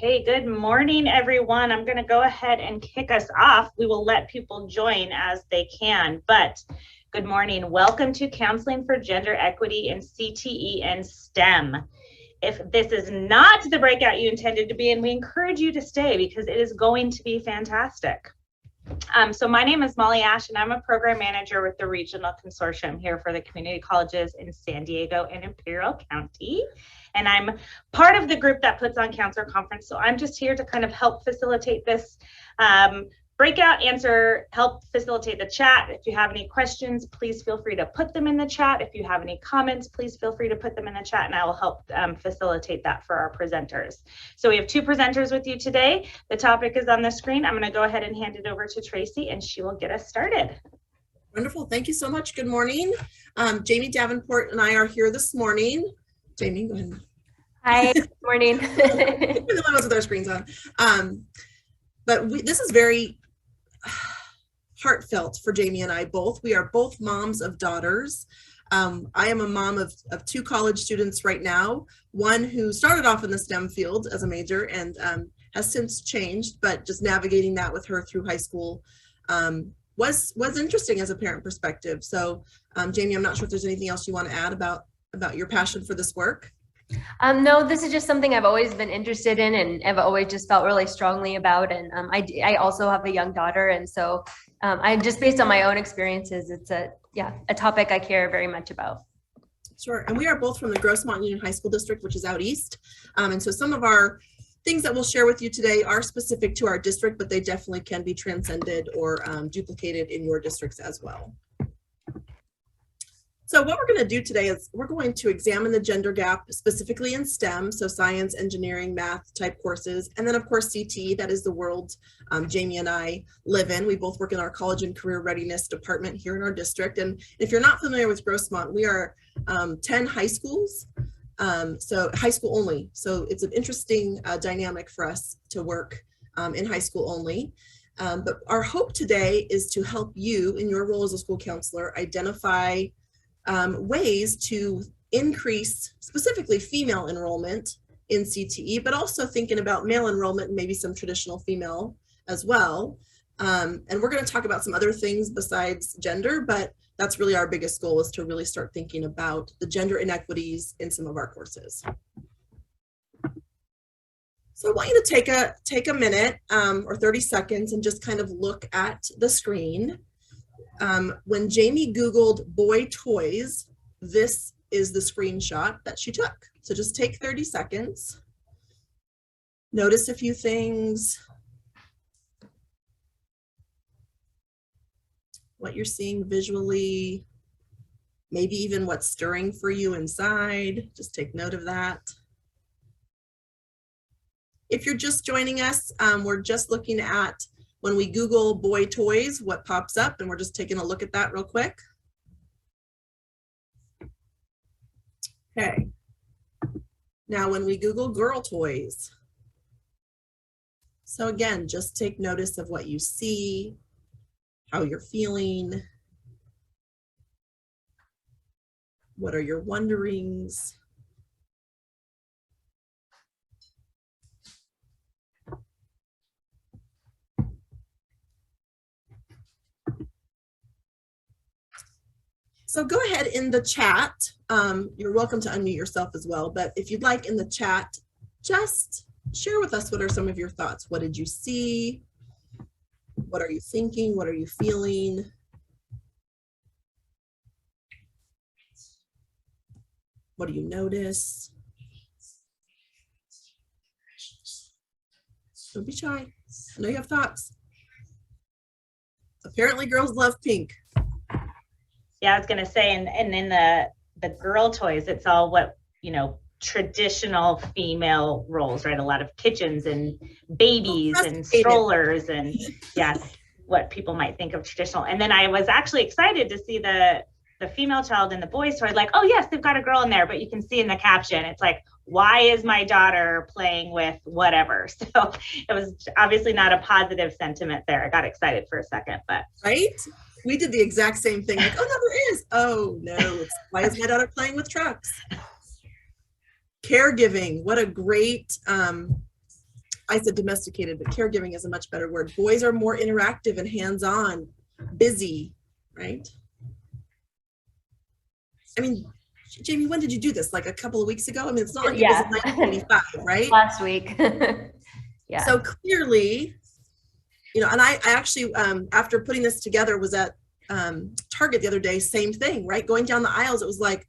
Okay, good morning, everyone. I'm going to go ahead and kick us off. We will let people join as they can, but good morning. Welcome to Counseling for Gender Equity in CTE and STEM. If this is not the breakout you intended to be in, we encourage you to stay because it is going to be fantastic. So my name is Molly Ash, and I'm a program manager with the Regional Consortium here for the community colleges in San Diego and Imperial County. And I'm part of the group that puts on Counselor Conference. So I'm just here to kind of help facilitate this breakout, help facilitate the chat. If you have any questions, please feel free to put them in the chat. If you have any comments, please feel free to put them in the chat, and I will help facilitate that for our presenters. So we have two presenters with you today. The topic is on the screen. I'm going to go ahead and hand it over to Tracy, and she will get us started. Wonderful. Thank you so much. Good morning. Jamie Davenport and I are here this morning. Jamie, go ahead. Hi, good morning. We're the ones with our screens on. But this is very heartfelt for Jamie and I both. We are both moms of daughters. I am a mom of two college students right now, one who started off in the STEM field as a major and has since changed, but just navigating that with her through high school was interesting as a parent perspective. So Jamie, I'm not sure if there's anything else you want to add about your passion for this work. No, this is just something I've always been interested in and I've always just felt really strongly about. And I also have a young daughter. And so I just based on my own experiences, it's a topic I care very much about. Sure. And we are both from the Grossmont Union High School District, which is out east. And so some of our things that we'll share with you today are specific to our district, but they definitely can be transcended or duplicated in your districts as well. So what we're going to do today is we're going to examine the gender gap specifically in STEM, so science, engineering, math type courses, and then of course CTE, that is the world Jamie and I live in. We both work in our college and career readiness department here in our district. And if you're not familiar with Grossmont, we are 10 high schools, so high school only. So it's an interesting dynamic for us to work in high school only. But our hope today is to help you in your role as a school counselor identify ways to increase specifically female enrollment in CTE, but also thinking about male enrollment and maybe some traditional female as well. And we're going to talk about some other things besides gender, but that's really our biggest goal, is to really start thinking about the gender inequities in some of our courses. So I want you to take a minute or 30 seconds and just kind of look at the screen. When Jamie Googled boy toys, this is the screenshot that she took. So just take 30 seconds. Notice a few things. What you're seeing visually, maybe even what's stirring for you inside. Just take note of that. If you're just joining us, we're just looking at when we Google boy toys, what pops up, and we're just taking a look at that real quick. Okay. Now when we Google girl toys, so again, just take notice of what you see, how you're feeling, what are your wonderings. So go ahead in the chat. You're welcome to unmute yourself as well, but if you'd like in the chat, just share with us what are some of your thoughts. What did you see? What are you thinking? What are you feeling? What do you notice? Don't be shy. I know you have thoughts. Apparently girls love pink. Yeah, I was going to say, and in the girl toys, it's all what, traditional female roles, right? A lot of kitchens and babies and strollers and yes, what people might think of traditional. And then I was actually excited to see the female child in the boys toy, like, oh yes, they've got a girl in there, but you can see in the caption, it's like, why is my daughter playing with whatever? So it was obviously not a positive sentiment there. I got excited for a second, but. Right? We did the exact same thing. Like, oh no, there is. Oh no, why is my daughter playing with trucks? Caregiving, what a great I said domesticated, but caregiving is a much better word. Boys are more interactive and hands-on, busy, right? I mean, Jamie, when did you do this? Like a couple of weeks ago? I mean, it's not like it was in 1985, right? Last week. Yeah. So clearly, you know, and I actually, after putting this together, was at Target the other day, same thing, right? Going down the aisles, it was like,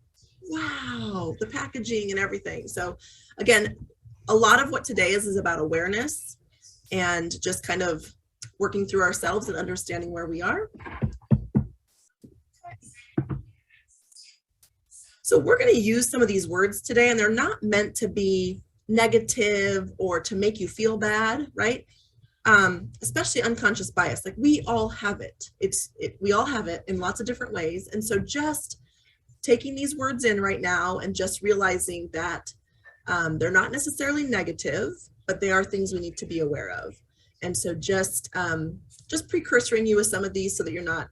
wow, the packaging and everything. So again, a lot of what today is about awareness and just kind of working through ourselves and understanding where we are. So we're going to use some of these words today, and they're not meant to be negative or to make you feel bad, right? Especially unconscious bias. Like we all have it. We all have it in lots of different ways. And so just taking these words in right now and just realizing that they're not necessarily negative, but they are things we need to be aware of. And so just precursoring you with some of these so that you're not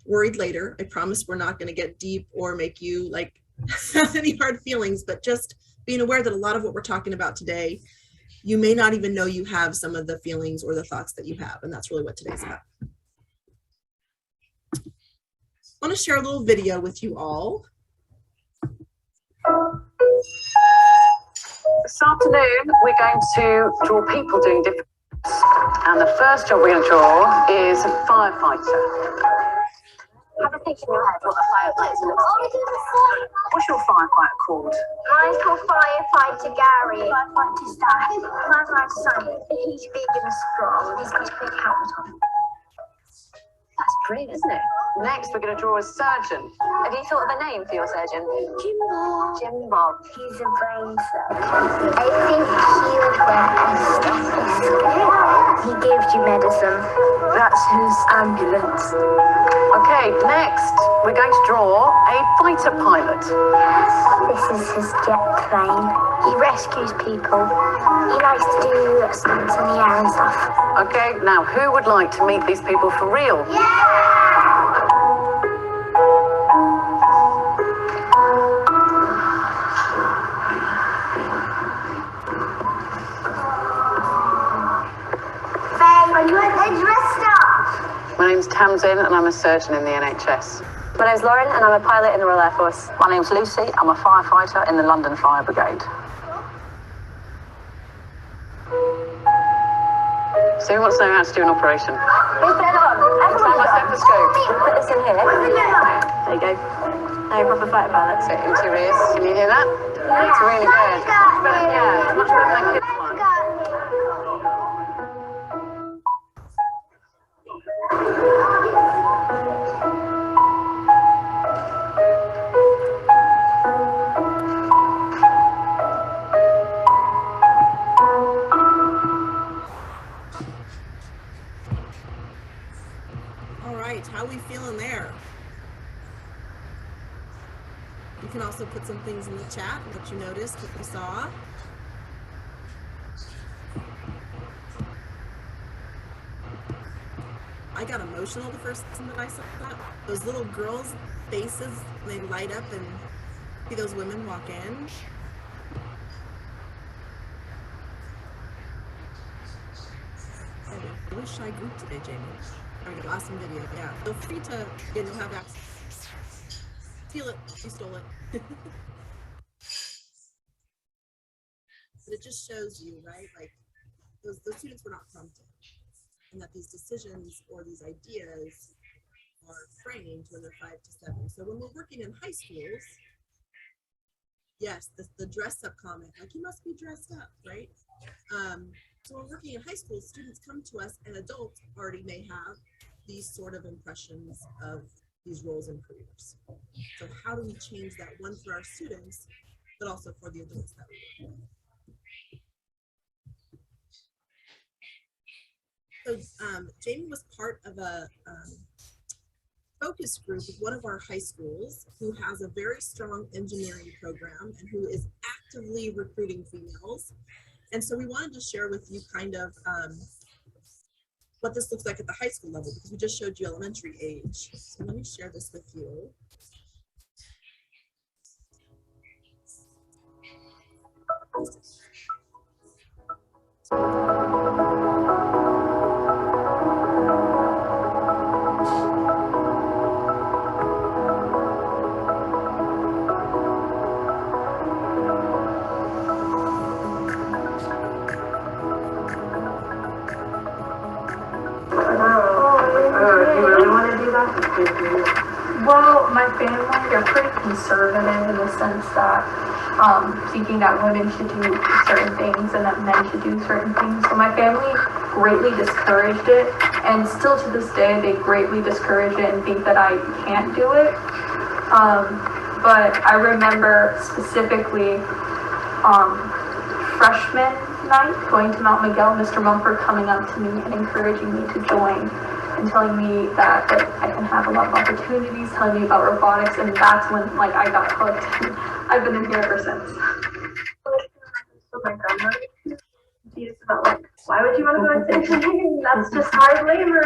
worried later. I promise we're not going to get deep or make you like have any hard feelings, but just being aware that a lot of what we're talking about today, you may not even know you have some of the feelings or the thoughts that you have. And that's really what today's about. I want to share a little video with you all. This afternoon, we're going to draw people doing different jobs. And the first job we're going to draw is a firefighter. Have a think in your head what a firefighter looks like. What's your firefighter called? Mine's called Firefighter Gary. Firefighter Staff. Firefighter Simon. He's big and strong. He's got a big helmet on. That's brilliant, isn't it? Next, we're going to draw a surgeon. Have you thought of a name for your surgeon? Jim Bob. Jim Bob. He's a brain surgeon. I think he would wear a stethoscope. He gives you medicine. That's his ambulance. Okay, next, we're going to draw a fighter pilot. This is his jet plane. He rescues people. He likes to do stunts in the air and stuff. Okay, now who would like to meet these people for real? My name's Tamsin and I'm a surgeon in the NHS. My name's Lauren and I'm a pilot in the Royal Air Force. My name's Lucy, I'm a firefighter in the London Fire Brigade. So who wants to know how to do an operation? Who's put it on? Find my stethoscope. Put this in here. There you go. Now you're a proper fighter pilot. So into your ears, can you hear that? It's really good. Much better, yeah, much better than kids one. How are we feeling there? You can also put some things in the chat, what you noticed, what you saw. I got emotional the first time that I saw that. Those little girls' faces, they light up and see those women walk in. I really shy group today, Jamie. Awesome video, yeah. Feel free to, again, you'll have access. Steal it, you stole it. But it just shows you, right, like those students were not prompted, and that these decisions or these ideas are framed when they're 5 to 7. So when we're working in high schools, yes, the dress up comment, like you must be dressed up, right? So when we're working in high school, students come to us and adults already may have these sort of impressions of these roles and careers. So how do we change that, one for our students, but also for the adults that we work with? So Jamie was part of a focus group with one of our high schools who has a very strong engineering program and who is actively recruiting females. And so we wanted to share with you kind of what this looks like at the high school level, because we just showed you elementary age. So let me share this with you. Well, my family, they're pretty conservative in the sense that thinking that women should do certain things and that men should do certain things. So my family greatly discouraged it, and still to this day, they greatly discourage it and think that I can't do it. But I remember specifically freshman night, going to Mount Miguel, Mr. Mumford coming up to me and encouraging me to join and telling me that I can have a lot of opportunities, telling me about robotics, and that's when like I got hooked. I've been in here ever since. So my grandma, she's about like, why would you want to go into engineering? That's just hard labor.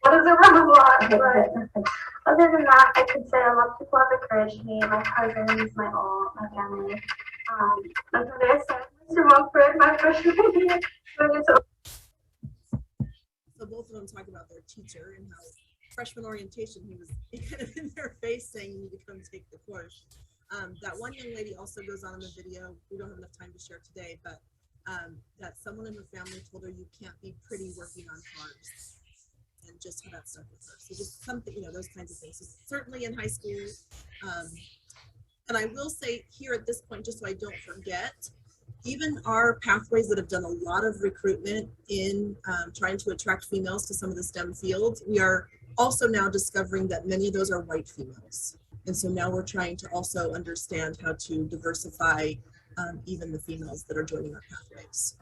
What is a robot? But other than that, I could say a lot of people have encouraged me, my cousins, my aunt, my family. That's what I said. Mr. Mumford, my freshman year. So both of them talk about their teacher and how freshman orientation, he was kind of in their face saying you need to come take the course. That one young lady also goes on in the video. We don't have enough time to share today, but that someone in her family told her you can't be pretty working on cars, and just how that stuck with her. So just something, those kinds of things. So certainly in high school. And I will say here at this point, just so I don't forget, even our pathways that have done a lot of recruitment in trying to attract females to some of the STEM fields, we are also now discovering that many of those are white females. And so now we're trying to also understand how to diversify even the females that are joining our pathways.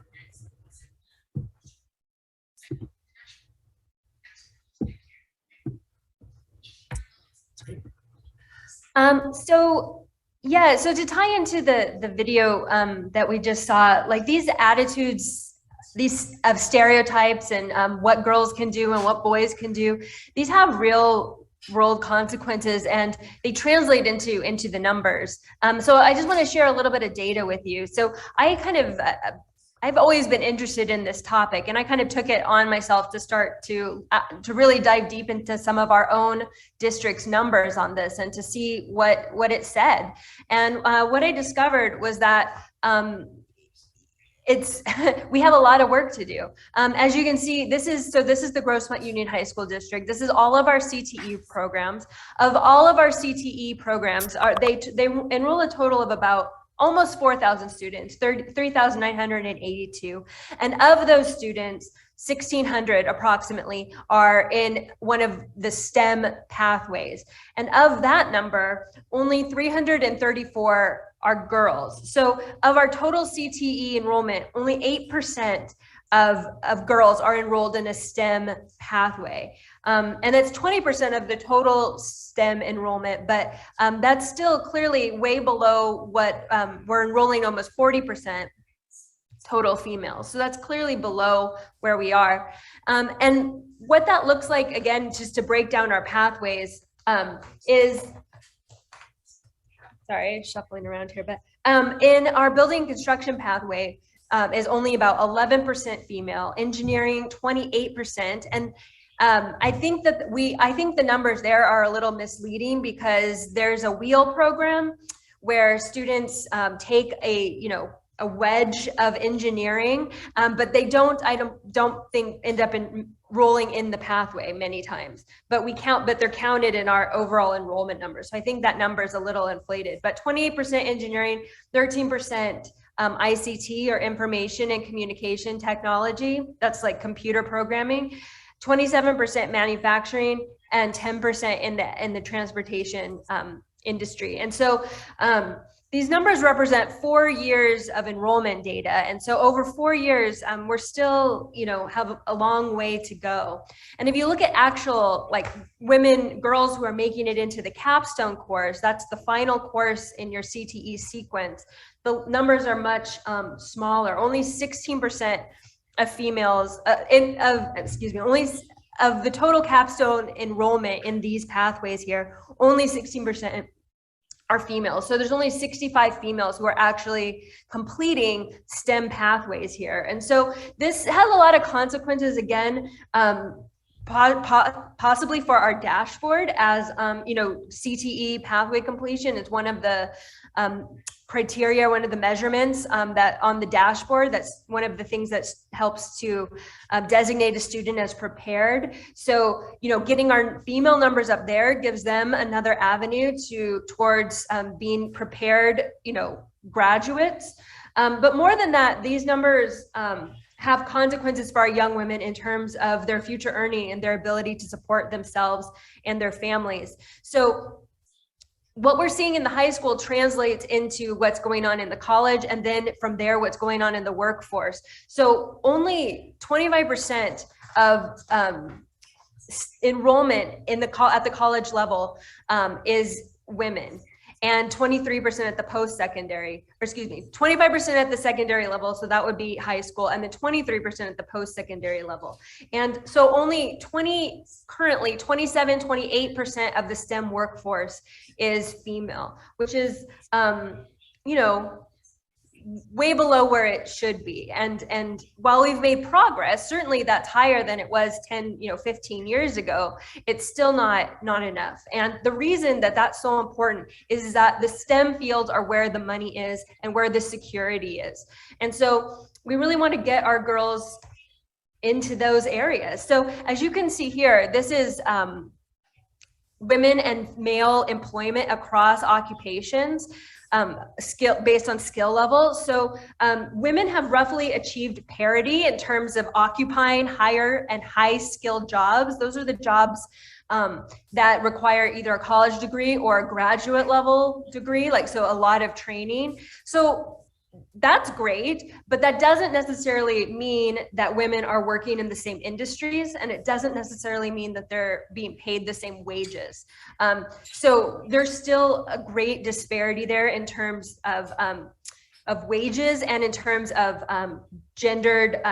So to tie into the video that we just saw, like these attitudes, these of stereotypes and what girls can do and what boys can do, these have real world consequences and they translate into the numbers. So I just want to share a little bit of data with you. So I've always been interested in this topic, and I kind of took it on myself to start to really dive deep into some of our own district's numbers on this and to see what it said. And what I discovered was that we have a lot of work to do. As you can see, this is the Grossmont Union High School District. This is all of our CTE programs. Of all of our CTE programs, they enroll a total of about almost 4,000 students, 3,982. And of those students, 1,600 approximately are in one of the STEM pathways. And of that number, only 334 are girls. So of our total CTE enrollment, only 8% of girls are enrolled in a STEM pathway. And that's 20% of the total STEM enrollment, but that's still clearly way below what we're enrolling almost 40% total females. So that's clearly below where we are. And what that looks like, again, just to break down our pathways, is, sorry, shuffling around here, but in our building construction pathway, is only about 11% female, engineering 28%, and I think the numbers there are a little misleading because there's a wheel program where students take a wedge of engineering, but they I don't think end up enrolling in the pathway many times. But they're counted in our overall enrollment numbers. So I think that number is a little inflated. But 28% engineering, 13%. ICT or information and communication technology, that's like computer programming, 27% manufacturing, and 10% in the transportation industry. And so these numbers represent 4 years of enrollment data. And so over 4 years, we're still, have a long way to go. And if you look at actual girls who are making it into the capstone course, that's the final course in your CTE sequence, the numbers are much smaller. Only 16% of females, only of the total capstone enrollment in these pathways here, only 16% are females. So there's only 65 females who are actually completing STEM pathways here. And so this has a lot of consequences, again, possibly for our dashboard as, you know, CTE pathway completion is one of the criteria, one of the measurements that on the dashboard, that's one of the things that helps to designate a student as prepared. So, you know, getting our female numbers up there gives them another avenue towards being prepared, you know, graduates. But more than that, these numbers have consequences for our young women in terms of their future earning and their ability to support themselves and their families. So what we're seeing in the high school translates into what's going on in the college, and then from there, what's going on in the workforce. So only 25% of enrollment at the college level is women, and 23% at the post-secondary, or excuse me, 25% at the secondary level, so that would be high school, and then 23% at the post-secondary level. And so only currently 27, 28% of the STEM workforce is female, which is, you know, way below where it should be. And while we've made progress, certainly that's higher than it was 10, 15 years ago, it's still not enough. And the reason that that's so important is that the STEM fields are where the money is and where the security is. And so we really want to get our girls into those areas. So as you can see here, this is women and male employment across occupations. Based on skill level. So women have roughly achieved parity in terms of occupying higher and high skilled jobs. Those are the jobs that require either a college degree or a graduate level degree, so a lot of training. So that's great, but that doesn't necessarily mean that women are working in the same industries, and it doesn't necessarily mean that they're being paid the same wages. So there's still a great disparity there in terms of wages and in terms of gendered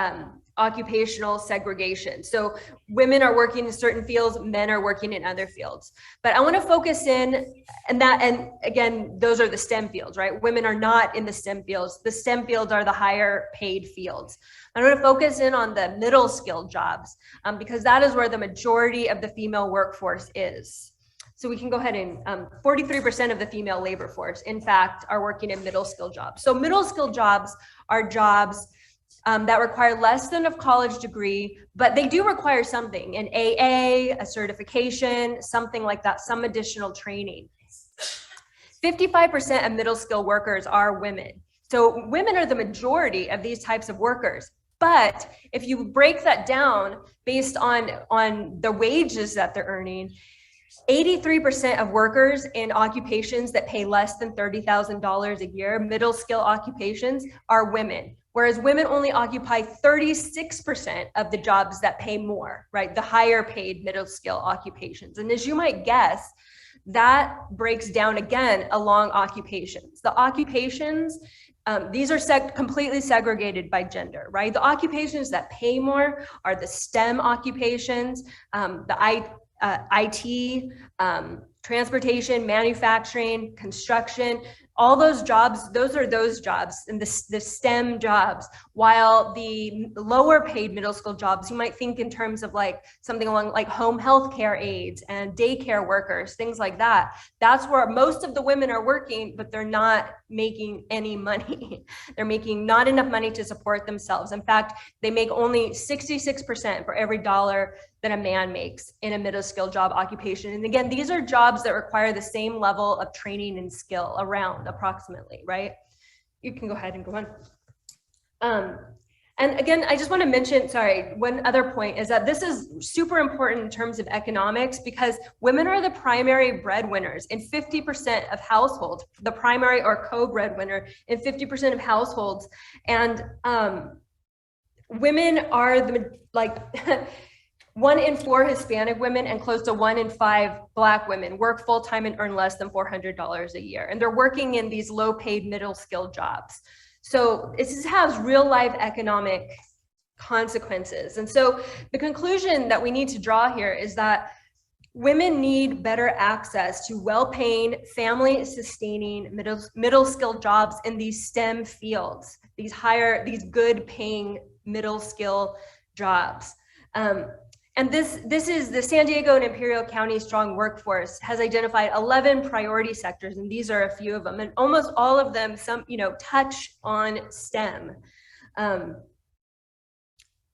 occupational segregation. So women are working in certain fields, men are working in other fields. But I want to focus in, and again, those are the STEM fields, right? Women are not in the STEM fields. The STEM fields are the higher paid fields. I want to focus in on the middle skilled jobs because that is where the majority of the female workforce is. So we can go ahead and 43% of the female labor force, in fact, are working in middle skill jobs. So middle skill jobs are jobs that require less than a college degree, but they do require something, an AA, a certification, something like that, some additional training. 55% of middle skill workers are women. So women are the majority of these types of workers. But if you break that down based on the wages that they're earning, 83% of workers in occupations that pay less than $30,000 a year, middle skill occupations, are women. Whereas women only occupy 36% of the jobs that pay more, right? The higher paid middle skill occupations. And as you might guess, that breaks down again along occupations. The occupations, these are completely segregated by gender, right? The occupations that pay more are the STEM occupations, the IT, transportation, manufacturing, construction, all those jobs, those are those jobs and the STEM jobs, while the lower paid middle school jobs, you might think in terms of something along home health care aides and daycare workers, things like that. That's where most of the women are working, but they're not making any money. They're making not enough money to support themselves. In fact, they make only 66% for every dollar that a man makes in a middle skill job occupation. And again, these are jobs that require the same level of training and skill around approximately, right? You can go ahead and go on. And again, I just want to mention, one other point is that this is super important in terms of economics because women are the primary breadwinners in 50% of households, the primary or co-breadwinner in 50% of households. And women are 1 in 4 Hispanic women and close to 1 in 5 Black women work full-time and earn less than $400 a year. And they're working in these low-paid middle-skilled jobs. So this has real-life economic consequences. And so the conclusion that we need to draw here is that women need better access to well-paying, family-sustaining, middle-skilled jobs in these STEM fields, these good-paying middle-skill jobs. And this is the San Diego and Imperial County Strong Workforce has identified 11 priority sectors, and these are a few of them, and almost all of them, touch on STEM.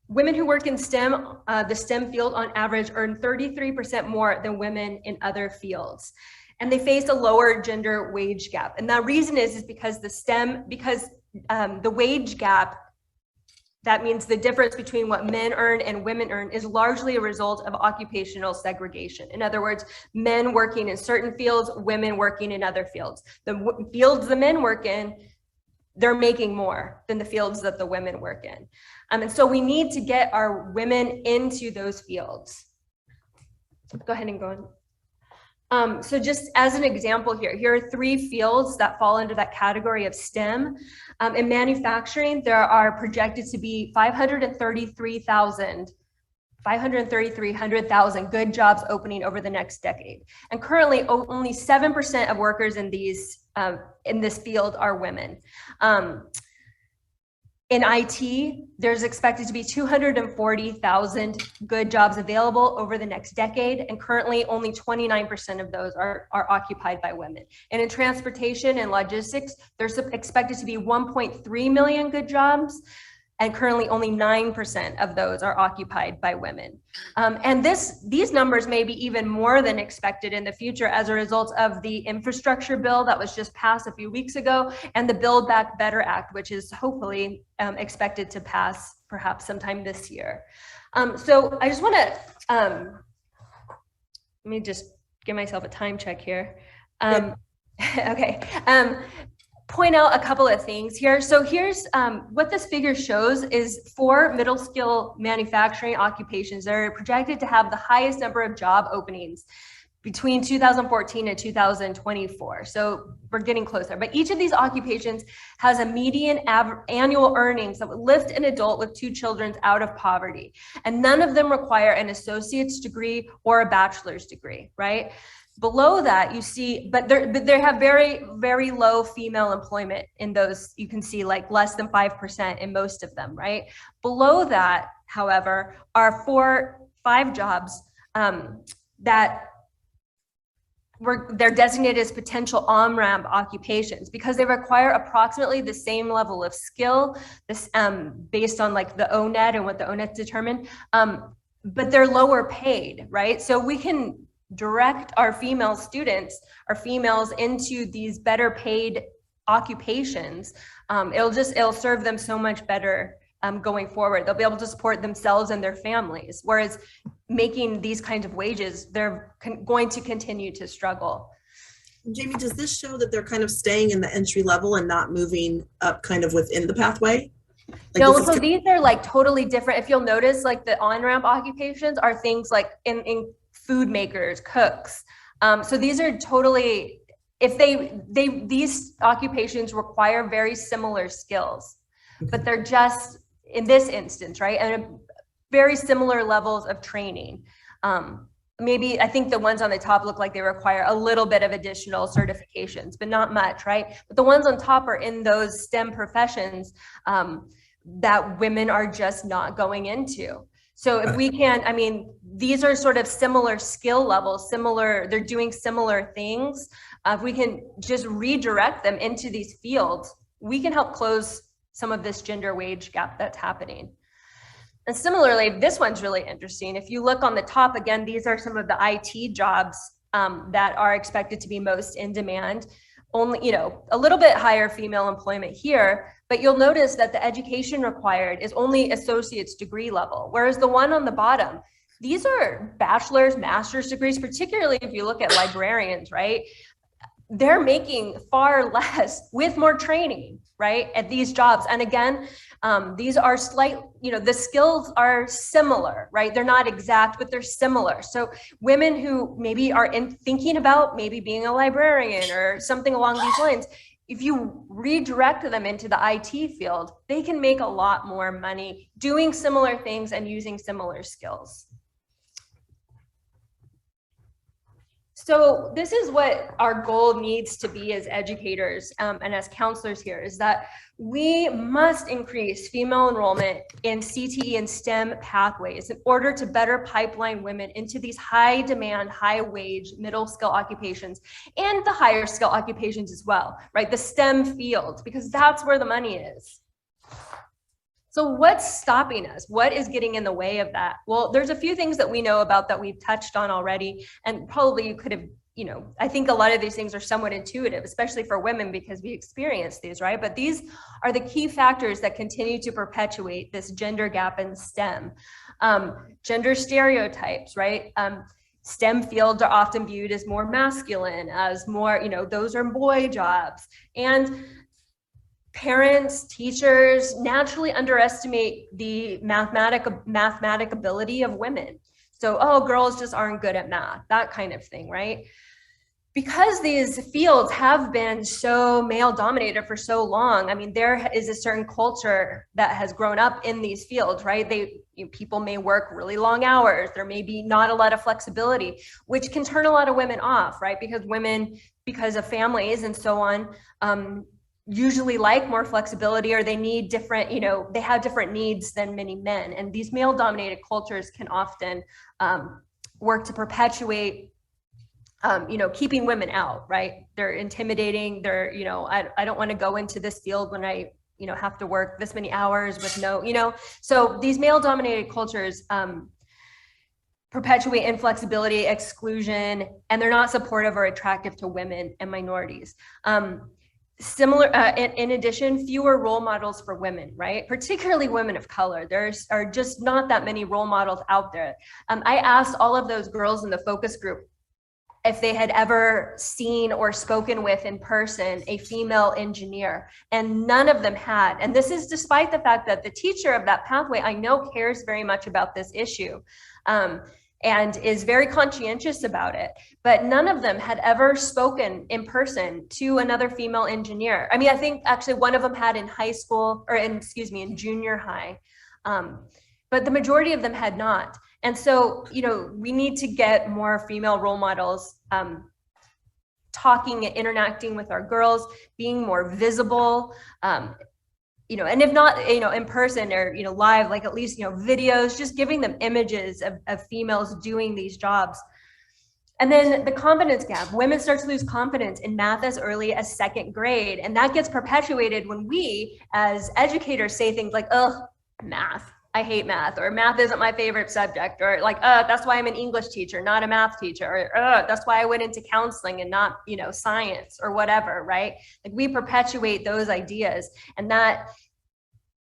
Women who work in STEM, the STEM field on average earn 33% more than women in other fields. And they face a lower gender wage gap. And the reason is because the wage gap, that means the difference between what men earn and women earn, is largely a result of occupational segregation. In other words, men working in certain fields, women working in other fields. The fields the men work in, they're making more than the fields that the women work in. And so we need to get our women into those fields. Go ahead and go on. So just as an example here are 3 fields that fall under that category of STEM. In manufacturing, there are projected to be 533,000 good jobs opening over the next decade. And currently only 7% of workers in this field are women. In IT, there's expected to be 240,000 good jobs available over the next decade, and currently only 29% of those are occupied by women. And in transportation and logistics, there's expected to be 1.3 million good jobs, and currently only 9% of those are occupied by women. And these numbers may be even more than expected in the future as a result of the infrastructure bill that was just passed a few weeks ago, and the Build Back Better Act, which is hopefully expected to pass perhaps sometime this year. So I just wanna, let me just give myself a time check here. Okay. Point out a couple of things here. So here's what this figure shows is 4 middle skill manufacturing occupations that are projected to have the highest number of job openings between 2014 and 2024. So we're getting closer, but each of these occupations has a median annual earnings that would lift an adult with 2 children out of poverty. And none of them require an associate's degree or a bachelor's degree, right? Below that, you see, but they have very, very low female employment in those. You can see like less than 5% in most of them, right? Below that, however, are 5 jobs that they're designated as potential on-ramp occupations because they require approximately the same level of skill, based on like the ONET and what the ONET determined, but they're lower paid, right? So we can direct our female students, our females, into these better paid occupations. It'll serve them so much better going forward. They'll be able to support themselves and their families, whereas making these kinds of wages, they're going to continue to struggle. Jamie, does this show that they're kind of staying in the entry level and not moving up kind of within the pathway? Like no, so these are like totally different. If you'll notice, like the on-ramp occupations are things like in food makers, cooks. So these are totally, these occupations require very similar skills, but they're just, in this instance, right? And very similar levels of training. Maybe, I think the ones on the top look like they require a little bit of additional certifications, but not much, right? But the ones on top are in those STEM professions that women are just not going into. So if we can, I mean, these are sort of similar skill levels, they're doing similar things. If we can just redirect them into these fields, we can help close some of this gender wage gap that's happening. And similarly, this one's really interesting. If you look on the top, again, these are some of the IT jobs that are expected to be most in demand. Only, a little bit higher female employment here, but you'll notice that the education required is only associate's degree level, whereas the one on the bottom, these are bachelor's, master's degrees, particularly if you look at librarians, right? They're making far less with more training, right, at these jobs. And again, these are the skills are similar, right? They're not exact, but they're similar. So women who maybe are thinking about maybe being a librarian or something along these lines, if you redirect them into the IT field, they can make a lot more money doing similar things and using similar skills. So this is what our goal needs to be as educators and as counselors here, is that we must increase female enrollment in CTE and STEM pathways in order to better pipeline women into these high demand, high wage, middle skill occupations and the higher skill occupations as well, right? The STEM fields, because that's where the money is. So what's stopping us? What is getting in the way of that? Well, there's a few things that we know about that we've touched on already, and probably you could have, you know, I think a lot of these things are somewhat intuitive, especially for women because we experience these, right? But these are the key factors that continue to perpetuate this gender gap in STEM. Gender stereotypes, right? STEM fields are often viewed as more masculine, as more, you know, those are boy jobs. And parents, teachers naturally underestimate the mathematic ability of women. So, oh, girls just aren't good at math, that kind of thing, right? Because these fields have been so male dominated for so long, I mean, there is a certain culture that has grown up in these fields, right? People may work really long hours. There may be not a lot of flexibility, which can turn a lot of women off, right? Because women, because of families and so on, usually like more flexibility, or they need different, you know, they have different needs than many men. And these male dominated cultures can often work to perpetuate, you know, keeping women out, right? They're intimidating. They're, you know, I don't want to go into this field when I, you know, have to work this many hours with no, you know, so these male dominated cultures perpetuate inflexibility, exclusion, and they're not supportive or attractive to women and minorities. Similar, in addition, fewer role models for women, right? Particularly women of color. There are just not that many role models out there. I asked all of those girls in the focus group if they had ever seen or spoken with in person a female engineer, and none of them had. And this is despite the fact that the teacher of that pathway I know cares very much about this issue. And is very conscientious about it, but none of them had ever spoken in person to another female engineer. I mean, I think actually one of them had in high school, or in junior high, but the majority of them had not. And so, you know, we need to get more female role models talking and interacting with our girls, being more visible, you know, and if not, you know, in person or, you know, live, like at least, you know, videos, just giving them images of females doing these jobs. And then the confidence gap. Women start to lose confidence in math as early as 2nd grade. And that gets perpetuated when we as educators say things like, oh, math, I hate math, or math isn't my favorite subject, or like, that's why I'm an English teacher, not a math teacher, or that's why I went into counseling and not, you know, science or whatever, right? Like we perpetuate those ideas, and that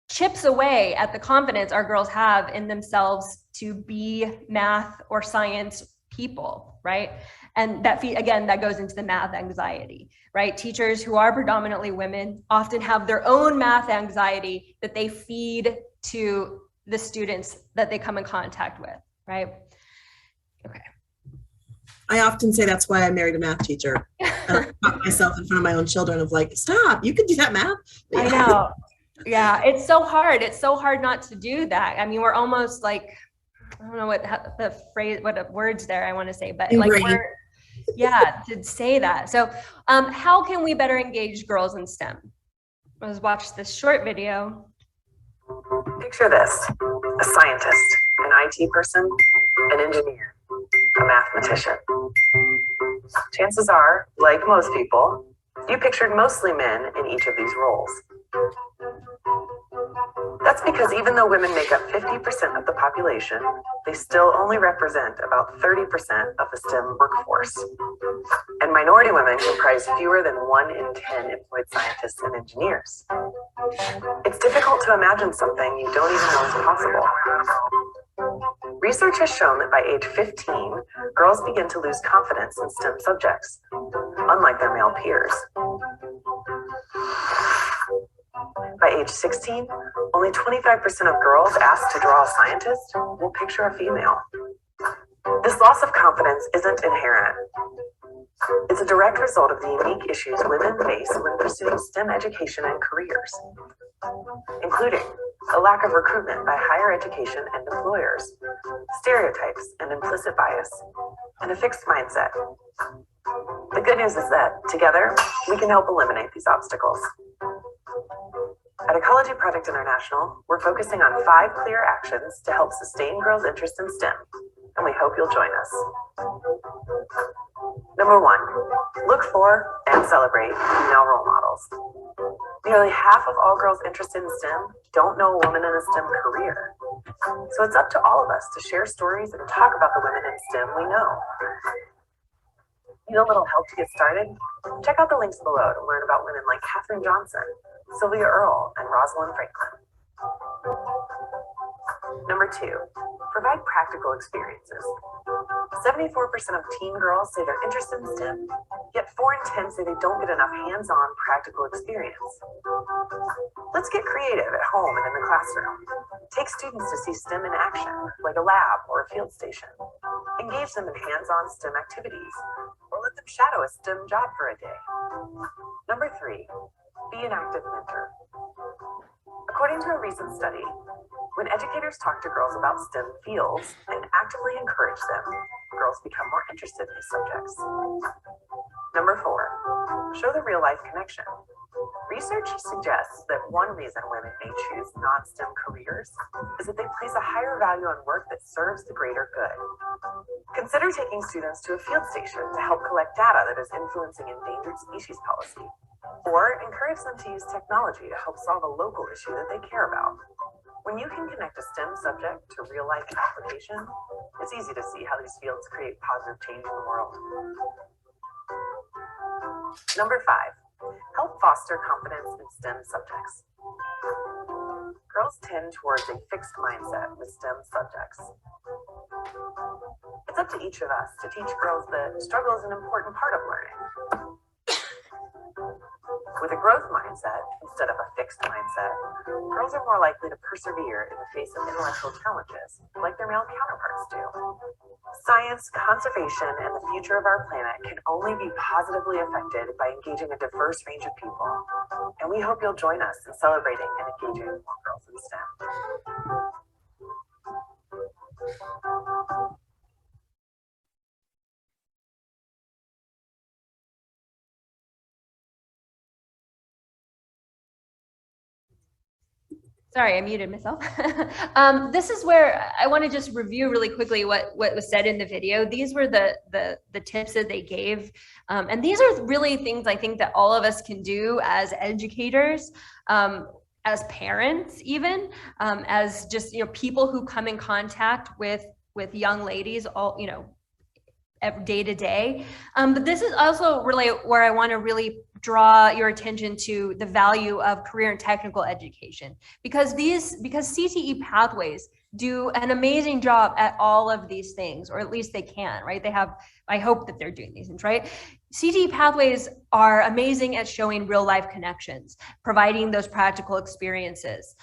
chips away at the confidence our girls have in themselves to be math or science people, right? And that, again, that goes into the math anxiety, right? Teachers who are predominantly women often have their own math anxiety that they feed to the students that they come in contact with, right? Okay. I often say that's why I married a math teacher. I caught myself in front of my own children of like, stop, you can do that math. Yeah. I know. Yeah, it's so hard. It's so hard not to do that. I mean, we're almost like, I don't know what the phrase, what words there I want to say, but like, yeah, to say that. So how can we better engage girls in STEM? Let's watch this short video. Picture this: a scientist, an IT person, an engineer, a mathematician. Chances are, like most people, you pictured mostly men in each of these roles. That's because even though women make up 50% of the population, they still only represent about 30% of the STEM workforce. And minority women comprise fewer than 1 in 10 employed scientists and engineers. It's difficult to imagine something you don't even know is possible. Research has shown that by age 15, girls begin to lose confidence in STEM subjects, unlike their male peers. By age 16, only 25% of girls asked to draw a scientist will picture a female. This loss of confidence isn't inherent. It's a direct result of the unique issues women face when pursuing STEM education and careers, including a lack of recruitment by higher education and employers, stereotypes and implicit bias, and a fixed mindset. The good news is that together we can help eliminate these obstacles. At Ecology Project International, we're focusing on 5 clear actions to help sustain girls' interest in STEM, and we hope you'll join us. Number 1, look for and celebrate female role models. Nearly half of all girls interested in STEM don't know a woman in a STEM career. So it's up to all of us to share stories and talk about the women in STEM we know. Need a little help to get started? Check out the links below to learn about women like Katherine Johnson, Sylvia Earle, and Rosalind Franklin. Number 2, provide practical experiences. 74% of teen girls say they're interested in STEM, yet 4 in 10 say they don't get enough hands-on practical experience. Let's get creative at home and in the classroom. Take students to see STEM in action, like a lab or a field station. Engage them in hands-on STEM activities, or let them shadow a STEM job for a day. Number 3, be an active mentor. According to a recent study, when educators talk to girls about STEM fields and actively encourage them, girls become more interested in these subjects. Number 4, show the real-life connection. Research suggests that one reason women may choose non-STEM careers is that they place a higher value on work that serves the greater good. Consider taking students to a field station to help collect data that is influencing endangered species policy, or encourage them to use technology to help solve a local issue that they care about. When you can connect a STEM subject to real-life application, it's easy to see how these fields create positive change in the world. Number 5, help foster confidence in STEM subjects. Girls tend towards a fixed mindset with STEM subjects. It's up to each of us to teach girls that struggle is an important part of learning. With a growth mindset instead of a fixed mindset, girls are more likely to persevere in the face of intellectual challenges, like their male counterparts do. Science, conservation, and the future of our planet can only be positively affected by engaging a diverse range of people. And we hope you'll join us in celebrating and engaging more girls in STEM. Sorry, I muted myself. This is where I want to just review really quickly what was said in the video. These were the tips that they gave. And these are really things I think that all of us can do as educators, as parents, even as just, people who come in contact with young ladies all, day to day. But this is also really where I want to really draw your attention to the value of career and technical education, because CTE pathways do an amazing job at all of these things, or at least they can, right? I hope that they're doing these things, right? CTE pathways are amazing at showing real life connections, providing those practical experiences,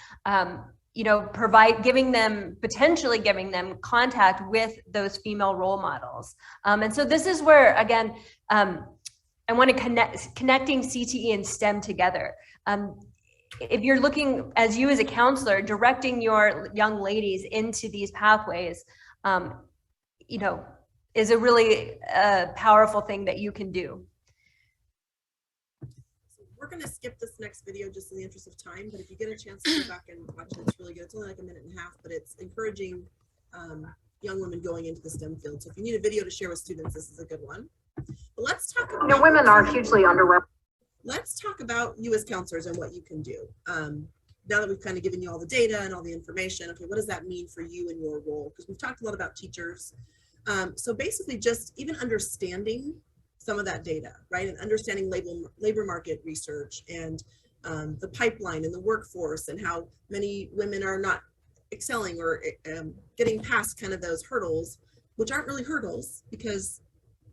potentially giving them contact with those female role models. And so this is where, again, I want to connecting CTE and STEM together. If you're looking, as a counselor, directing your young ladies into these pathways, is a really powerful thing that you can do. We're going to skip this next video just in the interest of time, but if you get a chance to go back and watch it, it's really good. It's only like a minute and a half, but it's encouraging young women going into the STEM field. So if you need a video to share with students, this is a good one. But let's talk about women are hugely underrepresented. Let's talk about you as counselors and what you can do. Now that we've kind of given you all the data and all the information, okay, what does that mean for you and your role? Because we've talked a lot about teachers. So basically just even understanding some of that data, right? And understanding labor market research and the pipeline and the workforce and how many women are not excelling or getting past kind of those hurdles, which aren't really hurdles, because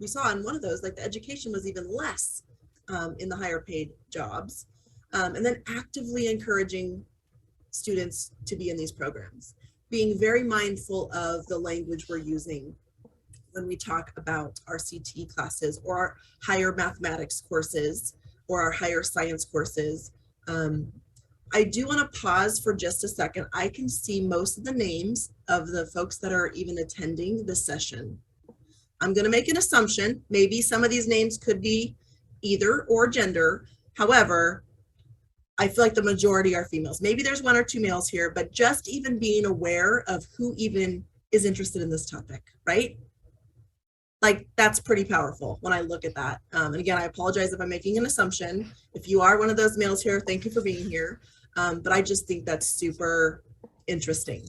we saw in one of those, like the education was even less in the higher paid jobs. And then actively encouraging students to be in these programs, being very mindful of the language we're using when we talk about our CTE classes or our higher mathematics courses or our higher science courses. I do want to pause for just a second. I can see most of the names of the folks that are even attending the session. I'm going to make an assumption. Maybe some of these names could be either or gender. However, I feel like the majority are females. Maybe there's one or two males here, but just even being aware of who even is interested in this topic, right? Like, that's pretty powerful when I look at that. And again, I apologize if I'm making an assumption. If you are one of those males here, thank you for being here. But I just think that's super interesting.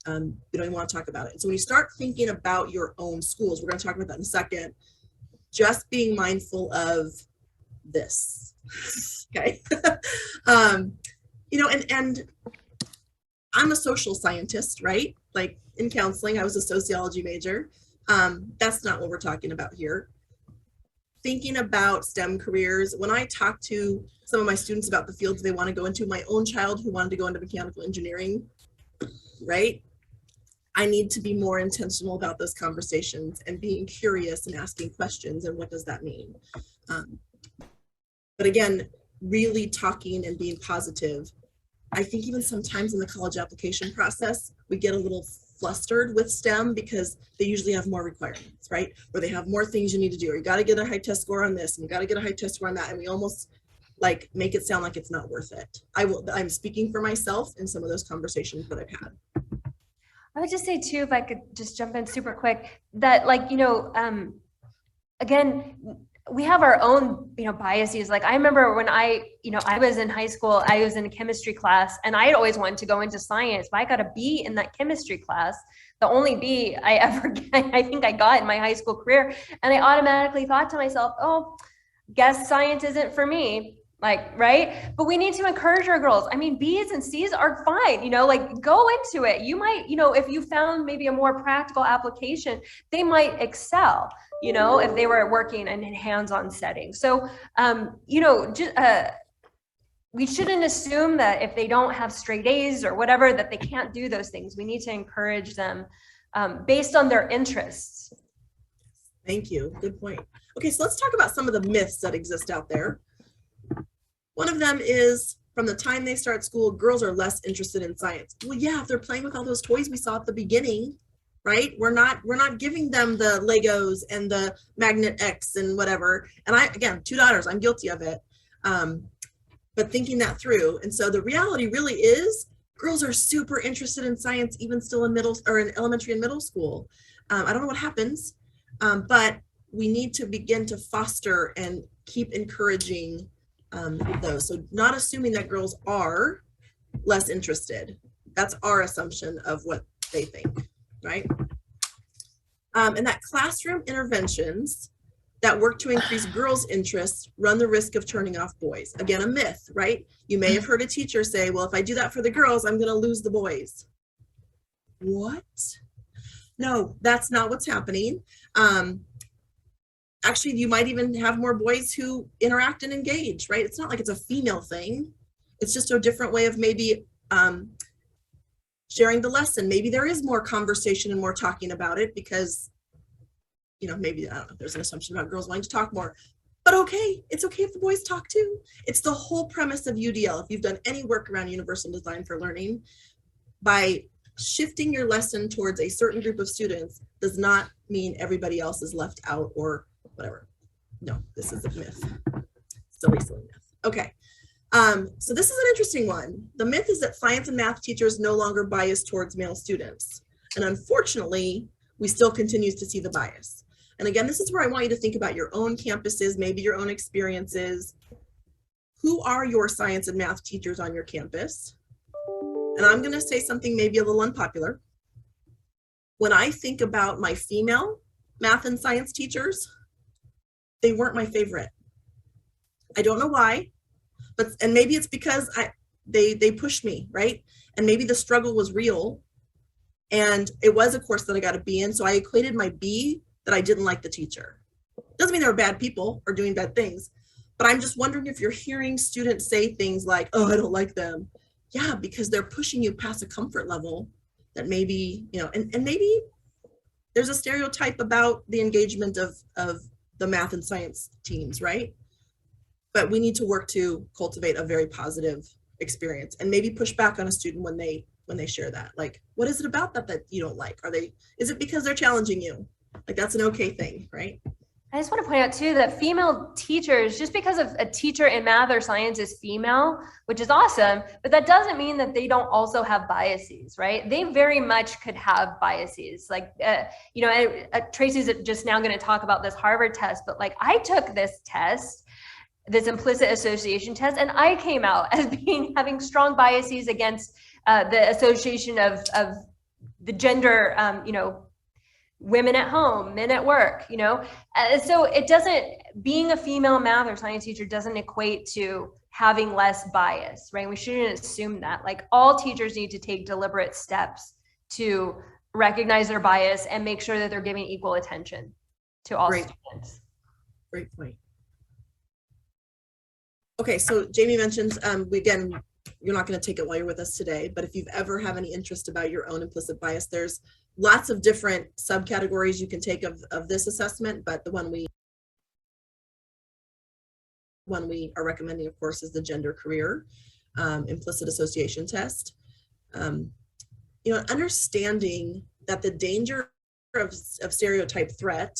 We don't even want to talk about it. So when you start thinking about your own schools, we're going to talk about that in a second, just being mindful of this. Okay. You know, and I'm a social scientist, right? Like in counseling, I was a sociology major. That's not what we're talking about here. Thinking about STEM careers, when I talk to some of my students about the fields they want to go into, my own child who wanted to go into mechanical engineering, right? I need to be more intentional about those conversations and being curious and asking questions and what does that mean? But again, really talking and being positive. I think even sometimes in the college application process, we get a little flustered with STEM because they usually have more requirements, right? Or they have more things you need to do, or you got to get a high test score on this and you got to get a high test score on that. And we almost like make it sound like it's not worth it. I'm speaking for myself in some of those conversations that I've had. I would just say too, if I could just jump in super quick, that like, you know, again, we have our own, you know, biases. Like I remember when I was in high school, I was in a chemistry class and I had always wanted to go into science, but I got a B in that chemistry class, the only B I think I got in my high school career. And I automatically thought to myself, oh, guess science isn't for me. Like, right? But we need to encourage our girls. I mean, B's and C's are fine, you know, like go into it. You might, you know, if you found maybe a more practical application, they might excel, you know, if they were working in a hands-on setting. So, you know, we shouldn't assume that if they don't have straight A's or whatever, that they can't do those things. We need to encourage them based on their interests. Thank you. Good point. Okay, so let's talk about some of the myths that exist out there. One of them is from the time they start school, girls are less interested in science. Well, yeah, if they're playing with all those toys we saw at the beginning, right? We're not giving them the Legos and the Magnet X and whatever. And again, 2 daughters, I'm guilty of it. But thinking that through. And so the reality really is girls are super interested in science, even still in elementary and middle school. I don't know what happens, but we need to begin to foster and keep encouraging those. So not assuming that girls are less interested. That's our assumption of what they think, right? And that classroom interventions that work to increase girls' interests run the risk of turning off boys. Again, a myth, right? You may have heard a teacher say, well, if I do that for the girls, I'm going to lose the boys. What? No, that's not what's happening. Actually, you might even have more boys who interact and engage, right? It's not like it's a female thing. It's just a different way of maybe sharing the lesson. Maybe there is more conversation and more talking about it because, you know, maybe, I don't know, there's an assumption about girls wanting to talk more. But okay, it's okay if the boys talk too. It's the whole premise of UDL. If you've done any work around universal design for learning, by shifting your lesson towards a certain group of students does not mean everybody else is left out or whatever. No, this is a myth. Silly myth. Okay. So this is an interesting one. The myth is that science and math teachers no longer bias towards male students. And unfortunately, we still continue to see the bias. And again, this is where I want you to think about your own campuses, maybe your own experiences. Who are your science and math teachers on your campus? And I'm going to say something maybe a little unpopular. When I think about my female math and science teachers, they weren't my favorite. I don't know why, and maybe it's because they pushed me, right? And maybe the struggle was real. And it was a course that I got a B in, so I equated my B that I didn't like the teacher. Doesn't mean they were bad people or doing bad things, but I'm just wondering if you're hearing students say things like, oh, I don't like them. Yeah, because they're pushing you past a comfort level that maybe, you know, and maybe there's a stereotype about the engagement of the math and science teams, right? But we need to work to cultivate a very positive experience and maybe push back on a student when they share that. Like, what is it about that you don't like? Is it because they're challenging you? Like that's an okay thing, right? I just want to point out too that female teachers, just because of a teacher in math or science is female, which is awesome, but that doesn't mean that they don't also have biases, right? They very much could have biases. Like, you know, Tracy's just now going to talk about this Harvard test, but like I took this test, this implicit association test, and I came out as having strong biases against the association of the gender, you know, women at home, men at work, you know? So it doesn't, being a female math or science teacher doesn't equate to having less bias, right? We shouldn't assume that. Like all teachers need to take deliberate steps to recognize their bias and make sure that they're giving equal attention to all students. Great point. Okay, so Jamie mentioned, again, you're not going to take it while you're with us today, but if you've ever have any interest about your own implicit bias, there's lots of different subcategories you can take of this assessment, but the one we are recommending, of course, is the gender career implicit association test. You know, understanding that the danger of stereotype threat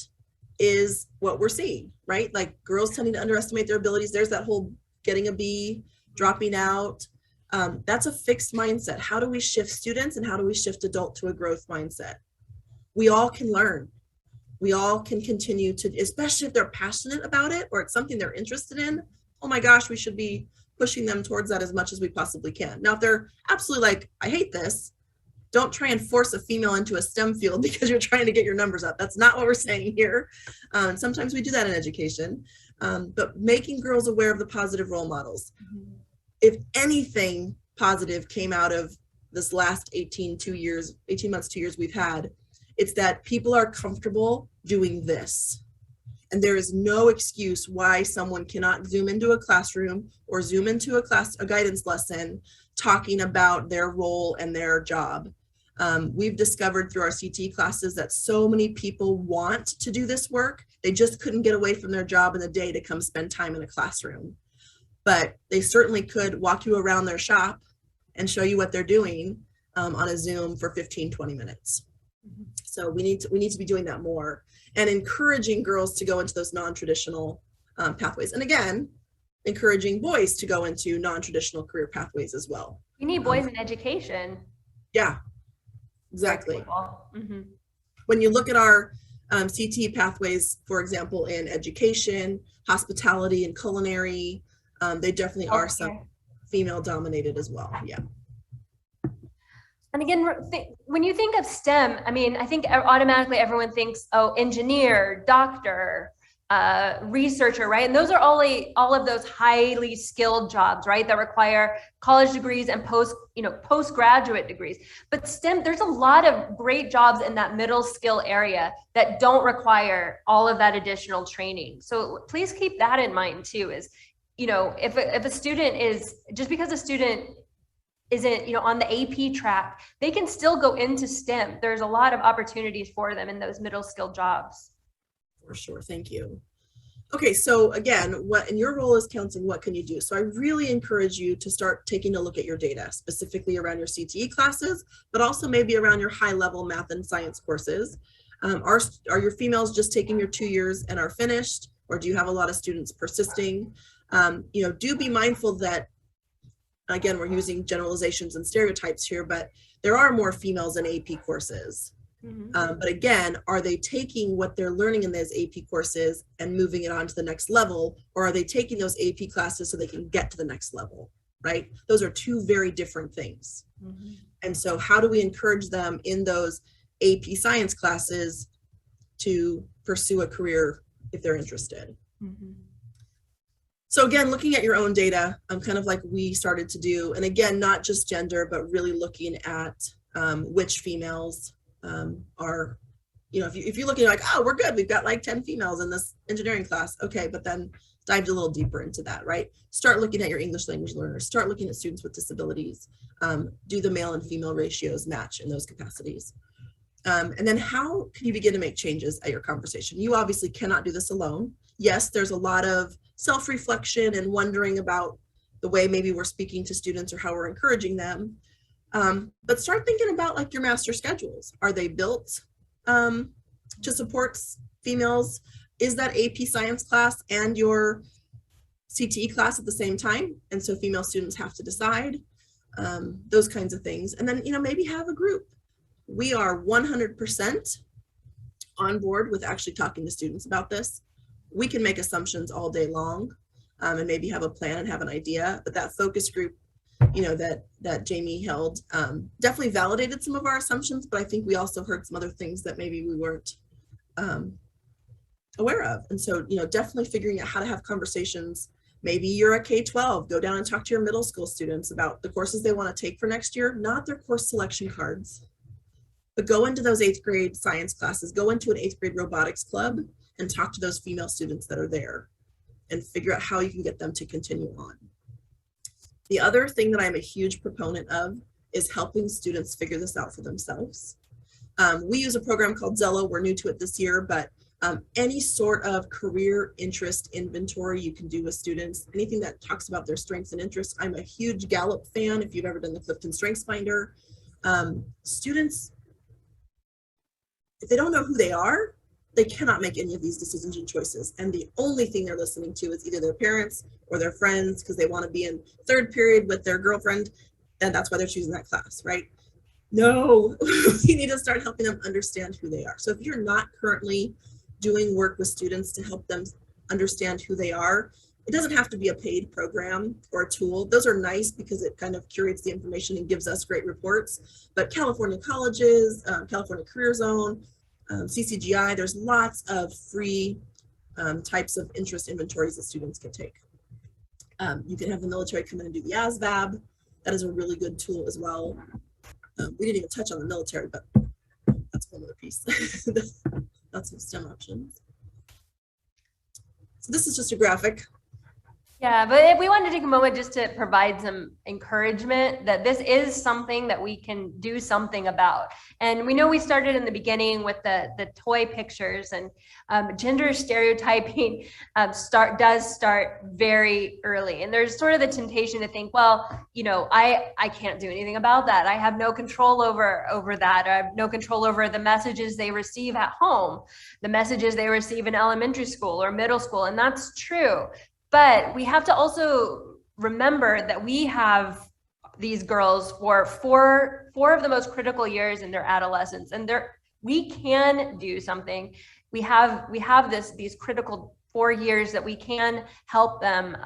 is what we're seeing, right? Like girls tending to underestimate their abilities. There's that whole getting a B, dropping out. That's a fixed mindset. How do we shift students and how do we shift adult to a growth mindset? We all can learn. We all can continue to, especially if they're passionate about it or it's something they're interested in. Oh my gosh, we should be pushing them towards that as much as we possibly can. Now, if they're absolutely like, I hate this, don't try and force a female into a STEM field because you're trying to get your numbers up. That's not what we're saying here. Sometimes we do that in education, but making girls aware of the positive role models. If anything positive came out of this last 18 months, 2 years we've had, it's that people are comfortable doing this. And there is no excuse why someone cannot zoom into a classroom or zoom into a guidance lesson talking about their role and their job. We've discovered through our CTE classes that so many people want to do this work. They just couldn't get away from their job in the day to come spend time in a classroom. But they certainly could walk you around their shop and show you what they're doing on a Zoom for 15, 20 minutes. So we need to be doing that more and encouraging girls to go into those non-traditional pathways. And again, encouraging boys to go into non-traditional career pathways as well. We need boys in education. Yeah, exactly. When you look at our CTE pathways, for example, in education, hospitality, and culinary, they definitely are some female dominated as well. Yeah. And again, when you think of STEM, I mean, I think automatically everyone thinks, oh, engineer, doctor, researcher, right? And those are all of those highly skilled jobs, right? That require college degrees and postgraduate degrees. But STEM, there's a lot of great jobs in that middle skill area that don't require all of that additional training. So please keep that in mind too, is, if a student is, just because a student isn't, on the AP track, they can still go into STEM. There's a lot of opportunities for them in those middle skill jobs. For sure, thank you. Okay, so again, what in your role as counseling, what can you do? So I really encourage you to start taking a look at your data, specifically around your CTE classes, but also maybe around your high level math and science courses. Are your females just taking your 2 years and are finished, or do you have a lot of students persisting? Do be mindful that, again, we're using generalizations and stereotypes here, but there are more females in AP courses. But again, are they taking what they're learning in those AP courses and moving it on to the next level, or are they taking those AP classes so they can get to the next level, right? Those are two very different things. And so how do we encourage them in those AP science classes to pursue a career if they're interested? So again, looking at your own data, kind of like we started to do, and again, not just gender, but really looking at which females are, if you're looking like, oh, we're good, we've got like 10 females in this engineering class, okay, but then dive a little deeper into that, right? Start looking at your English language learners, start looking at students with disabilities, do the male and female ratios match in those capacities. And then how can you begin to make changes at your conversation? You obviously cannot do this alone. Yes, there's a lot of self-reflection and wondering about the way maybe we're speaking to students or how we're encouraging them. But start thinking about like your master schedules. Are they built to support females is that AP science class and your CTE class at the same time. And so female students have to decide those kinds of things. And then, maybe have a group. We are 100% on board with actually talking to students about this. We can make assumptions all day long and maybe have a plan and have an idea, but that focus group, that Jamie held definitely validated some of our assumptions, but I think we also heard some other things that maybe we weren't aware of. And so, definitely figuring out how to have conversations. Maybe you're a K-12, go down and talk to your middle school students about the courses they want to take for next year, not their course selection cards, but go into those 8th grade science classes, go into an 8th grade robotics club and talk to those female students that are there and figure out how you can get them to continue on. The other thing that I'm a huge proponent of is helping students figure this out for themselves. We use a program called Zello. We're new to it this year, but any sort of career interest inventory you can do with students, anything that talks about their strengths and interests. I'm a huge Gallup fan, if you've ever done the Clifton Strengths Finder. Students, if they don't know who they are, they cannot make any of these decisions and choices. And the only thing they're listening to is either their parents or their friends because they want to be in 3rd period with their girlfriend, and that's why they're choosing that class, right? No, you need to start helping them understand who they are. So if you're not currently doing work with students to help them understand who they are, it doesn't have to be a paid program or a tool. Those are nice because it kind of curates the information and gives us great reports. But California colleges, California Career Zone, CCGI, there's lots of free types of interest inventories that students can take. You can have the military come in and do the ASVAB. That is a really good tool as well. We didn't even touch on the military, but that's one other piece. That's some STEM options. So this is just a graphic. Yeah, but we wanted to take a moment just to provide some encouragement that this is something that we can do something about. And we know we started in the beginning with the toy pictures, and gender stereotyping does start very early. And there's sort of the temptation to think, well, I can't do anything about that. I have no control over that. I have no control over the messages they receive at home, the messages they receive in elementary school or middle school. And that's true. But we have to also remember that we have these girls for four of the most critical years in their adolescence, and we can do something. We have these critical 4 years that we can help them.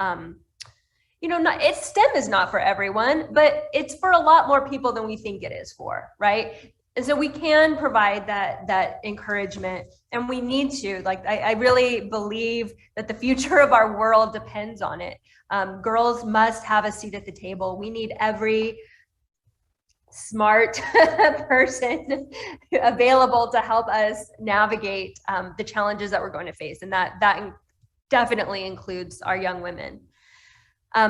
STEM is not for everyone, but it's for a lot more people than we think it is for, right? And so we can provide that encouragement, and we need to. I really believe that the future of our world depends on it. Girls must have a seat at the table. We need every smart person available to help us navigate the challenges that we're going to face, and that definitely includes our young women.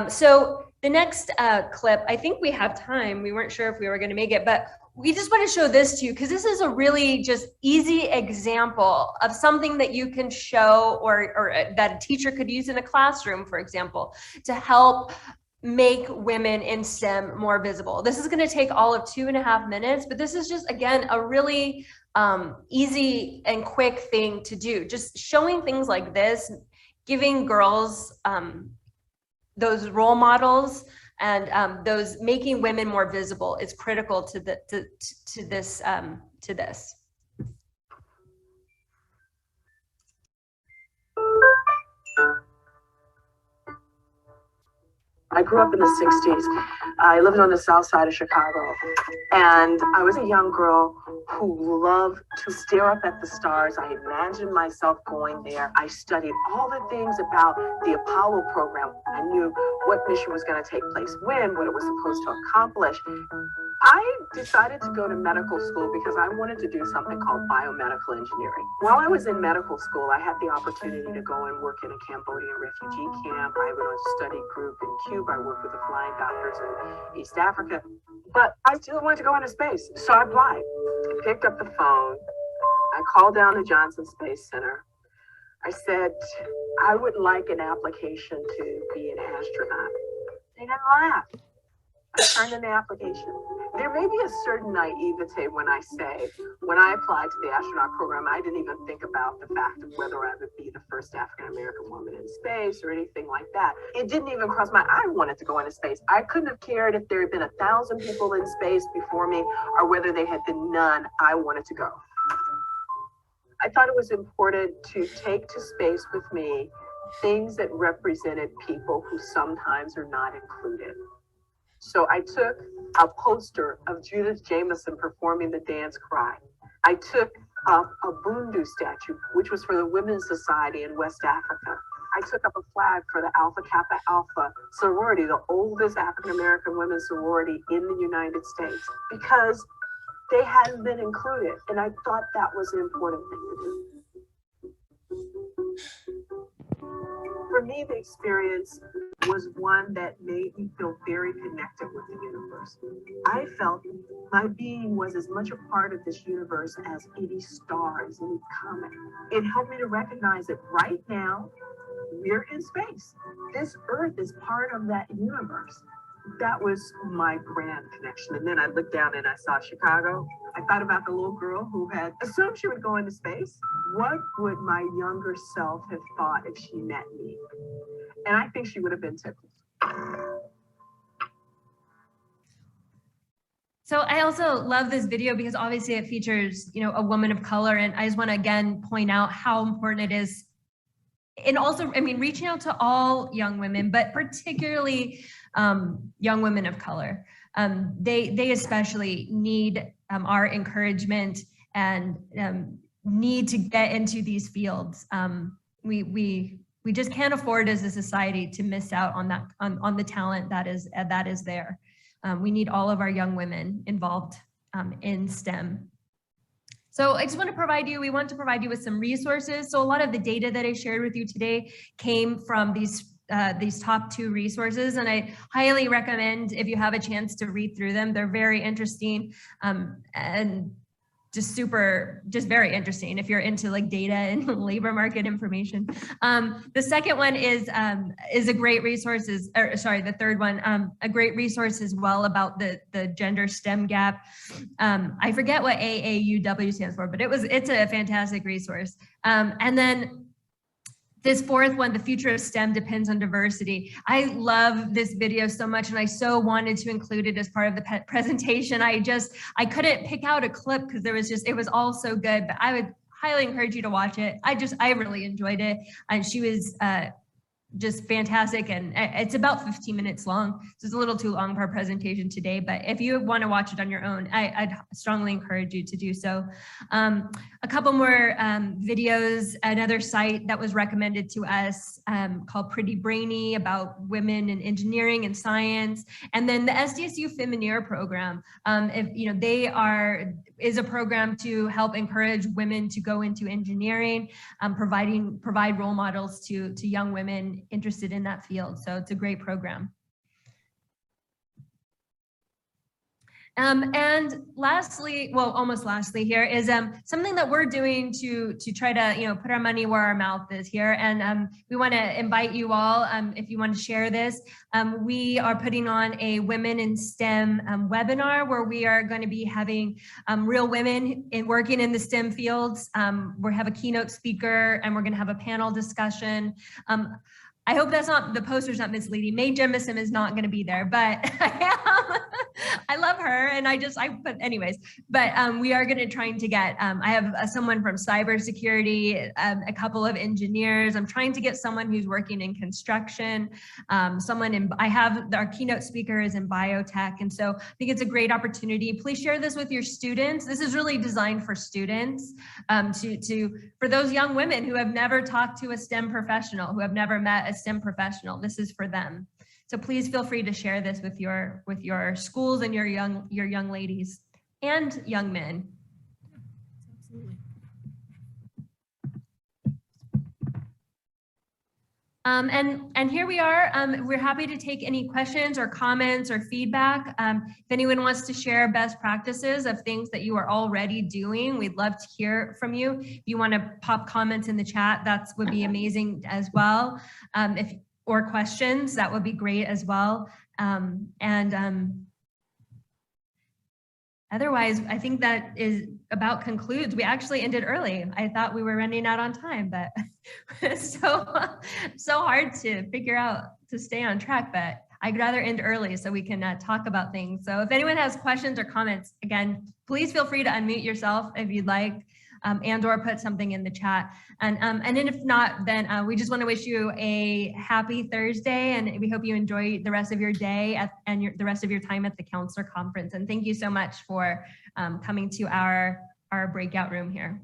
So the next clip, I think we have time. We weren't sure if we were going to make it, but we just want to show this to you because this is a really just easy example of something that you can show or that a teacher could use in a classroom, for example, to help make women in STEM more visible. This is going to take all of 2.5 minutes, but this is just, again, a really easy and quick thing to do. Just showing things like this, giving girls those role models and those making women more visible is critical to this. I grew up in the 60s. I lived on the south side of Chicago, and I was a young girl who loved to stare up at the stars. I imagined myself going there. I studied all the things about the Apollo program. I knew what mission was going to take place when, what it was supposed to accomplish. I decided to go to medical school because I wanted to do something called biomedical engineering. While I was in medical school, I had the opportunity to go and work in a Cambodian refugee camp. I went on a study group in Cuba. I worked with the flying doctors in East Africa. But I still wanted to go into space, so I applied. I picked up the phone. I called down to Johnson Space Center. I said, I would like an application to be an astronaut. They didn't laugh. I turned in the application. There may be a certain naivete when I say, when I applied to the astronaut program, I didn't even think about the fact of whether I would be the first African-American woman in space or anything like that. It didn't even cross my, I wanted to go into space. I couldn't have cared if there had been 1,000 people in space before me or whether they had been none. I wanted to go. I thought it was important to take to space with me things that represented people who sometimes are not included. So I took a poster of Judith Jameson performing the dance cry. I took up a Bundu statue, which was for the Women's Society in West Africa. I took up a flag for the Alpha Kappa Alpha sorority, the oldest African-American women's sorority in the United States, because they hadn't been included. And I thought that was an important thing to do. For me, the experience was one that made me feel very connected with the universe. I felt my being was as much a part of this universe as any star, as any comet. It helped me to recognize that right now, we're in space. This Earth is part of that universe. That was my grand connection. And then I looked down and I saw Chicago. I thought about the little girl who had assumed she would go into space. What would my younger self have thought if she met me? And I think she would have been tickled. So I also love this video because obviously it features, a woman of color. And I just want to again point out how important it is. And also, reaching out to all young women, but particularly young women of color. They especially need our encouragement and need to get into these fields. We just can't afford as a society to miss out on that on the talent that is there. We need all of our young women involved in STEM. So I just want to we want to provide you with some resources. So a lot of the data that I shared with you today came from these top 2 resources, and I highly recommend if you have a chance to read through them. They're very interesting and just very interesting if you're into like data and labor market information. The second one is a great resource, the third one, a great resource as well about the gender STEM gap. I forget what AAUW stands for, but it's a fantastic resource. And then this fourth one, the future of STEM depends on diversity. I love this video so much, and I so wanted to include it as part of the presentation. I couldn't pick out a clip because it was all so good, but I would highly encourage you to watch it. I really enjoyed it. And she was just fantastic, and it's about 15 minutes long, so it's a little too long for our presentation today, but if you want to watch it on your own, I'd strongly encourage you to do so. A couple more videos, another site that was recommended to us called Pretty Brainy, about women in engineering and science, and then the SDSU Femineer program. Is a program to help encourage women to go into engineering, provide role models to young women interested in that field. So it's a great program. And lastly, well, almost lastly here is something that we're doing to try to put our money where our mouth is here. And we want to invite you all, if you want to share this, we are putting on a Women in STEM webinar where we are going to be having real women working in the STEM fields. We have a keynote speaker, and we're going to have a panel discussion. I hope the poster's not misleading. Mae Jemison is not going to be there, but I love her, and we are going to trying to get, I have someone from cybersecurity, a couple of engineers. I'm trying to get someone who's working in construction, our keynote speaker is in biotech. And so I think it's a great opportunity. Please share this with your students. This is really designed for students, for those young women who have never talked to a STEM professional, who have never met a STEM professional. This is for them. So please feel free to share this with your schools and your young ladies and young men. Absolutely. And here we are. We're happy to take any questions or comments or feedback. If anyone wants to share best practices of things that you are already doing, we'd love to hear from you. If you want to pop comments in the chat, that would be amazing as well. Or questions, that would be great as well. Otherwise, I think that is about concludes. We actually ended early. I thought we were running out on time, but it's so hard to figure out to stay on track, but I'd rather end early so we can talk about things. So if anyone has questions or comments, again, please feel free to unmute yourself if you'd like, and or put something in the chat. And then if not, then we just want to wish you a happy Thursday, and we hope you enjoy the rest of your day and the rest of your time at the counselor conference. And thank you so much for coming to our breakout room here.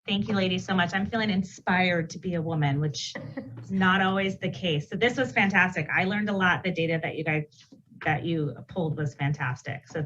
Thank you, ladies, so much. I'm feeling inspired to be a woman, which is not always the case. So this was fantastic. I learned a lot. The data that you pulled was fantastic. So